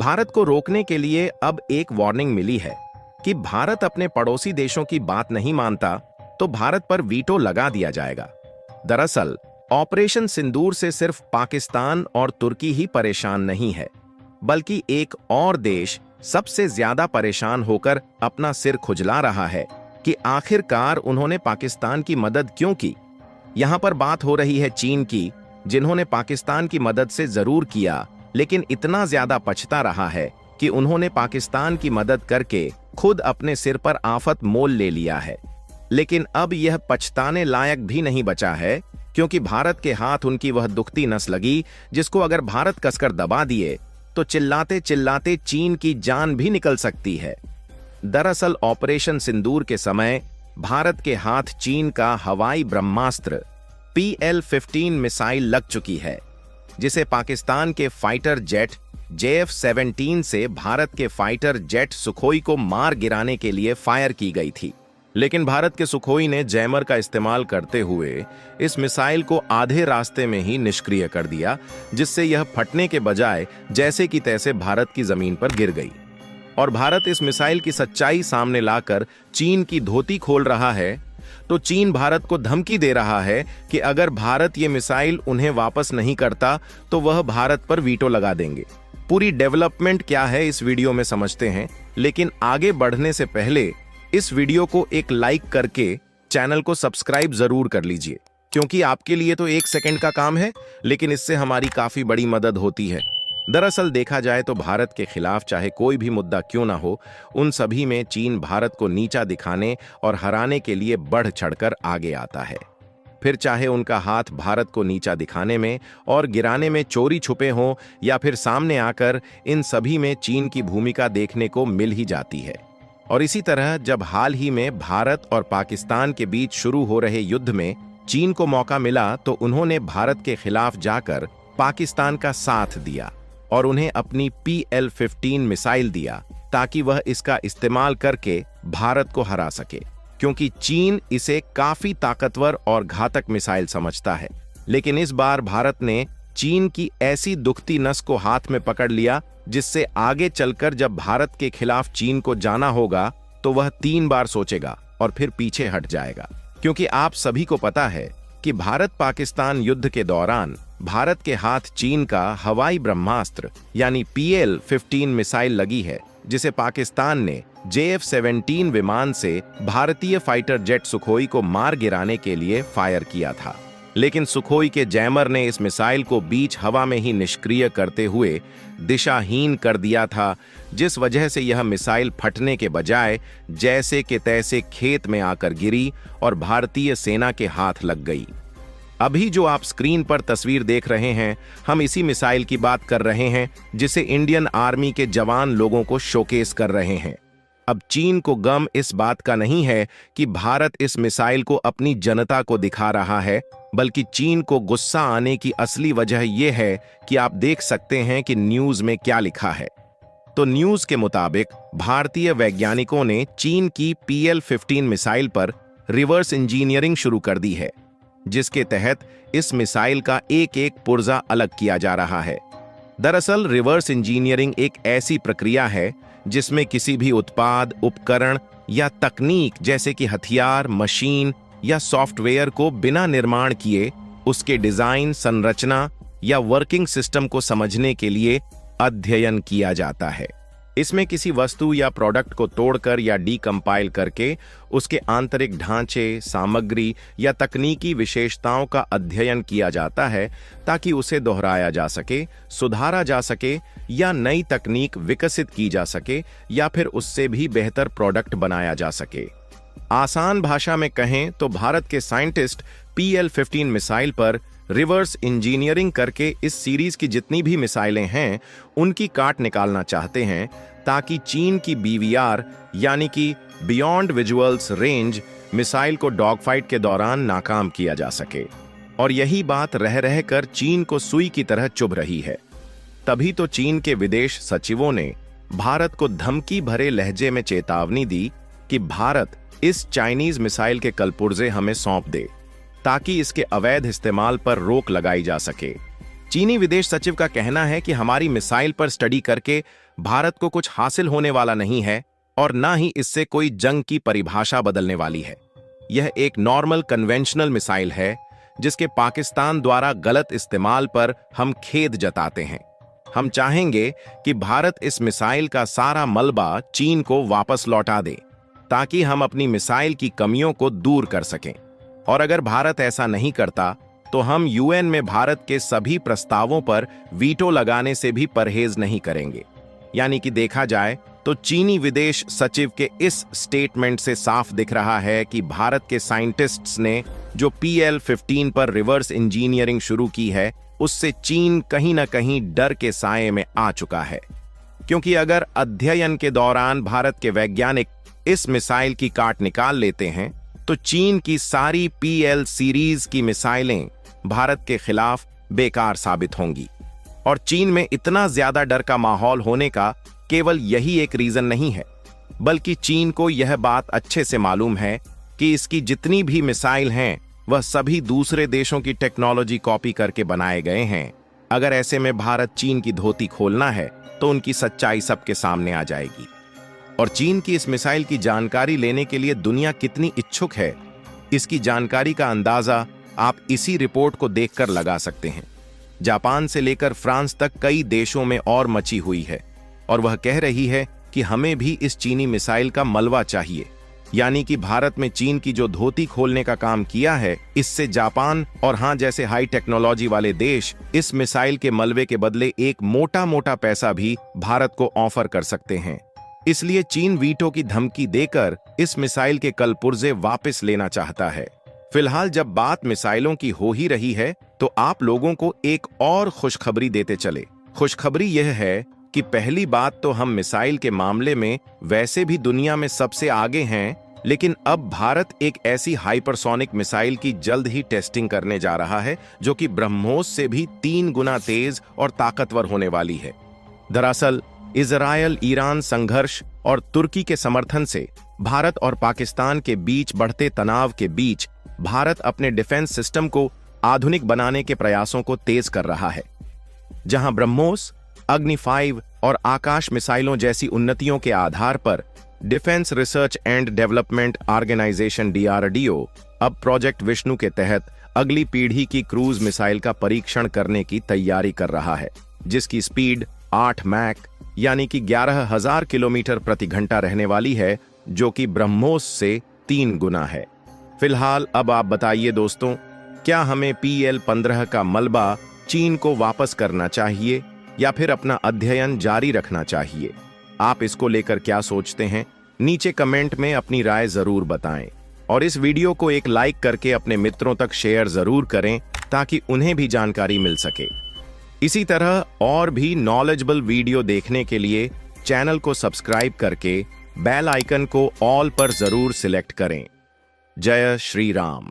भारत को रोकने के लिए अब एक वार्निंग मिली है कि भारत अपने पड़ोसी देशों की बात नहीं मानता तो भारत पर वीटो लगा दिया जाएगा। दरअसल ऑपरेशन सिंदूर से सिर्फ पाकिस्तान और तुर्की ही परेशान नहीं है, बल्कि एक और देश सबसे ज्यादा परेशान होकर अपना सिर खुजला रहा है कि आखिरकार उन्होंने पाकिस्तान की मदद क्यों की। यहां पर बात हो रही है चीन की, जिन्होंने पाकिस्तान की मदद से जरूर किया, लेकिन इतना ज्यादा पछता रहा है कि उन्होंने पाकिस्तान की मदद करके खुद अपने सिर पर आफत मोल ले लिया है। लेकिन अब यह पछताने लायक भी नहीं बचा है, क्योंकि भारत के हाथ उनकी वह दुखती नस लगी जिसको अगर भारत कसकर दबा दिए तो चिल्लाते चिल्लाते चीन की जान भी निकल सकती है। दरअसल ऑपरेशन सिंदूर के समय भारत के हाथ चीन का हवाई ब्रह्मास्त्र PL-15 मिसाइल लग चुकी है, जिसे पाकिस्तान के फाइटर जेट JF-17 से भारत के फाइटर जेट सुखोई को मार गिराने के लिए फायर की गई थी। लेकिन भारत के सुखोई ने जैमर का इस्तेमाल करते हुए इस मिसाइल को आधे रास्ते में ही निष्क्रिय कर दिया, जिससे यह फटने के बजाय जैसे कि तैसे भारत की जमीन पर गिर गई। और भारत इस मिसाइल की सच्चाई सामने लाकर चीन की धोती खोल रहा है, तो चीन भारत को धमकी दे रहा है कि अगर भारत ये मिसाइल उन्हें वापस नहीं करता तो वह भारत पर वीटो लगा देंगे। पूरी डेवलपमेंट क्या है इस वीडियो में समझते हैं, लेकिन आगे बढ़ने से पहले इस वीडियो को एक लाइक करके चैनल को सब्सक्राइब जरूर कर लीजिए, क्योंकि आपके लिए तो 1 सेकंड का काम है, लेकिन इससे हमारी काफी बड़ी मदद होती है। दरअसल देखा जाए तो भारत के खिलाफ चाहे कोई भी मुद्दा क्यों ना हो, उन सभी में चीन भारत को नीचा दिखाने और हराने के लिए बढ़ चढ़कर आगे आता है। फिर चाहे उनका हाथ भारत को नीचा दिखाने में और गिराने में चोरी छुपे हों, या फिर सामने आकर, इन सभी में चीन की भूमिका देखने को मिल ही जाती है। और इसी तरह जब हाल ही में भारत और पाकिस्तान के बीच शुरू हो रहे युद्ध में चीन को मौका मिला, तो उन्होंने भारत के खिलाफ जाकर पाकिस्तान का साथ दिया और उन्हें अपनी PL-15 मिसाइल दिया, ताकि वह इसका इस्तेमाल करके भारत को हरा सके, क्योंकि चीन इसे काफी ताकतवर और घातक मिसाइल समझता है। लेकिन इस बार भारत ने चीन की ऐसी दुखती नस को हाथ में पकड़ लिया, जिससे आगे चलकर जब भारत के खिलाफ चीन को जाना होगा तो वह 3 बार सोचेगा और फिर पीछे हट जाएगा। क्योंकि आप सभी को पता है कि भारत पाकिस्तान युद्ध के दौरान भारत के हाथ चीन का हवाई ब्रह्मास्त्र यानी PL-15 मिसाइल लगी है, जिसे पाकिस्तान ने JF-17 विमान से भारतीय फाइटर जेट सुखोई को मार गिराने के लिए फायर किया था। लेकिन सुखोई के जैमर ने इस मिसाइल को बीच हवा में ही निष्क्रिय करते हुए दिशाहीन कर दिया था, जिस वजह से यह मिसाइल फटने के बजाय जैसे के तैसे खेत में आकर गिरी और भारतीय सेना के हाथ लग गई। अभी जो आप स्क्रीन पर तस्वीर देख रहे हैं, हम इसी मिसाइल की बात कर रहे हैं, जिसे इंडियन आर्मी के जवान लोगों को शोकेस कर रहे हैं। अब चीन को गम इस बात का नहीं है कि भारत इस मिसाइल को अपनी जनता को दिखा रहा है, बल्कि चीन को गुस्सा आने की असली वजह यह है कि आप देख सकते हैं कि न्यूज में क्या लिखा है। तो न्यूज के मुताबिक भारतीय वैज्ञानिकों ने चीन की PL-15 मिसाइल पर रिवर्स इंजीनियरिंग शुरू कर दी है, जिसके तहत इस मिसाइल का एक एक पुर्जा अलग किया जा रहा है। दरअसल रिवर्स इंजीनियरिंग एक ऐसी प्रक्रिया है जिसमें किसी भी उत्पाद, उपकरण या तकनीक जैसे कि हथियार, मशीन या सॉफ्टवेयर को बिना निर्माण किए उसके डिजाइन, संरचना या वर्किंग सिस्टम को समझने के लिए अध्ययन किया जाता है। इसमें किसी वस्तु या प्रोडक्ट को तोड़कर या डीकंपाइल करके उसके आंतरिक ढांचे, सामग्री या तकनीकी विशेषताओं का अध्ययन किया जाता है, ताकि उसे दोहराया जा सके, सुधारा जा सके या नई तकनीक विकसित की जा सके, या फिर उससे भी बेहतर प्रोडक्ट बनाया जा सके। आसान भाषा में कहें तो भारत के साइंटिस्ट PL-15 मिसाइल पर रिवर्स इंजीनियरिंग करके इस सीरीज की जितनी भी मिसाइलें हैं उनकी काट निकालना चाहते हैं, ताकि चीन की BVR यानी कि बियॉन्ड विजुअल्स रेंज मिसाइल को डॉग फाइट के दौरान नाकाम किया जा सके। और यही बात रह रहकर चीन को सुई की तरह चुभ रही है। तभी तो चीन के विदेश सचिवों ने भारत को धमकी भरे लहजे में चेतावनी दी कि भारत इस चाइनीज मिसाइल के कलपुर्जे हमें सौंप दे, ताकि इसके अवैध इस्तेमाल पर रोक लगाई जा सके। चीनी विदेश सचिव का कहना है कि हमारी मिसाइल पर स्टडी करके भारत को कुछ हासिल होने वाला नहीं है और ना ही इससे कोई जंग की परिभाषा बदलने वाली है। यह एक नॉर्मल कन्वेंशनल मिसाइल है जिसके पाकिस्तान द्वारा गलत इस्तेमाल पर हम खेद जताते हैं। हम चाहेंगे कि भारत इस मिसाइल का सारा मलबा चीन को वापस लौटा दे ताकि हम अपनी मिसाइल की कमियों को दूर कर सकें। और अगर भारत ऐसा नहीं करता तो हम यूएन में भारत के सभी प्रस्तावों पर वीटो लगाने से भी परहेज नहीं करेंगे। यानी कि देखा जाए तो चीनी विदेश सचिव के इस स्टेटमेंट से साफ दिख रहा है कि भारत के साइंटिस्ट्स ने जो PL-15 पर रिवर्स इंजीनियरिंग शुरू की है उससे चीन कहीं ना कहीं डर के साए में आ चुका है। क्योंकि अगर अध्ययन के दौरान भारत के वैज्ञानिक इस मिसाइल की काट निकाल लेते हैं तो चीन की सारी PL सीरीज की मिसाइलें भारत के खिलाफ बेकार साबित होंगी। और चीन में इतना ज्यादा डर का माहौल होने का केवल यही एक रीजन नहीं है, बल्कि चीन को यह बात अच्छे से मालूम है कि इसकी जितनी भी मिसाइल हैं वह सभी दूसरे देशों की टेक्नोलॉजी कॉपी करके बनाए गए हैं। अगर ऐसे में भारत चीन की धोती खोलना है तो उनकी सच्चाई सबके सामने आ जाएगी। और चीन की इस मिसाइल की जानकारी लेने के लिए दुनिया कितनी इच्छुक है, इसकी जानकारी का अंदाजा आप इसी रिपोर्ट को देखकर लगा सकते हैं। जापान से लेकर फ्रांस तक कई देशों में और मची हुई है और वह कह रही है कि हमें भी इस चीनी मिसाइल का मलबा चाहिए। यानी कि भारत में चीन की जो धोती खोलने का काम किया है, इससे जापान और हाँ जैसे हाई टेक्नोलॉजी वाले देश इस मिसाइल के मलबे के बदले एक मोटा मोटा पैसा भी भारत को ऑफर कर सकते हैं। इसलिए चीन वीटो की धमकी देकर इस मिसाइल के कलपुर्जे वापस लेना चाहता है। फिलहाल जब बात मिसाइलों की हो ही रही है तो आप लोगों को एक और खुशखबरी देते चले। खुशखबरी यह है कि पहली बात तो हम मिसाइल के मामले में वैसे भी दुनिया में सबसे आगे हैं, लेकिन अब भारत एक ऐसी हाइपरसोनिक मिसाइल की जल्द ही टेस्टिंग करने जा रहा है जो कि ब्रह्मोस से भी 3 गुना तेज और ताकतवर होने वाली है। दरअसल इजरायल ईरान संघर्ष और तुर्की के समर्थन से भारत और पाकिस्तान के बीच बढ़ते तनाव के बीच भारत अपने डिफेंस सिस्टम को आधुनिक बनाने के प्रयासों को तेज कर रहा है। जहां ब्रह्मोस, अग्नि 5 और आकाश मिसाइलों जैसी उन्नतियों के आधार पर defence research and development organisation DRDO अब प्रोजेक्ट विष्णु के तहत अगली पीढ़ी की क्रूज मिसाइल का परीक्षण करने की तैयारी कर रहा है, जिसकी स्पीड 8 मैक यानी कि 11,000 किलोमीटर प्रति घंटा रहने वाली है, जो कि ब्रह्मोस से 3 गुना है। फिलहाल अब आप बताइए दोस्तों, क्या हमें PL-15 का मलबा चीन को वापस करना चाहिए या फिर अपना अध्ययन जारी रखना चाहिए? आप इसको लेकर क्या सोचते हैं? नीचे कमेंट में अपनी राय जरूर बताएं और इस वीडियो को एक लाइक करके अपने मित्रों तक शेयर जरूर करें ताकि उन्हें भी जानकारी मिल सके। इसी तरह और भी नॉलेजेबल वीडियो देखने के लिए चैनल को सब्सक्राइब करके बेल आइकन को ऑल पर जरूर सिलेक्ट करें। जय श्री राम।